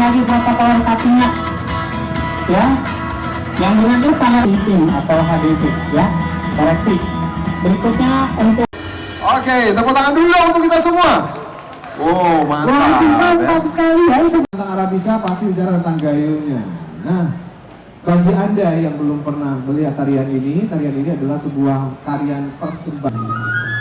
lagi berapa kelengkapannya ya. Yang benar itu standar heating atau HDD ya. Koreksi. Berikutnya untuk tepuk tangan dulu untuk kita semua. Oh, mantap. Mantap sekali ya itu. Tentang Arabica pasti bicara tentang gayungnya. Nah, bagi Anda yang belum pernah melihat tarian ini adalah sebuah tarian persembahan.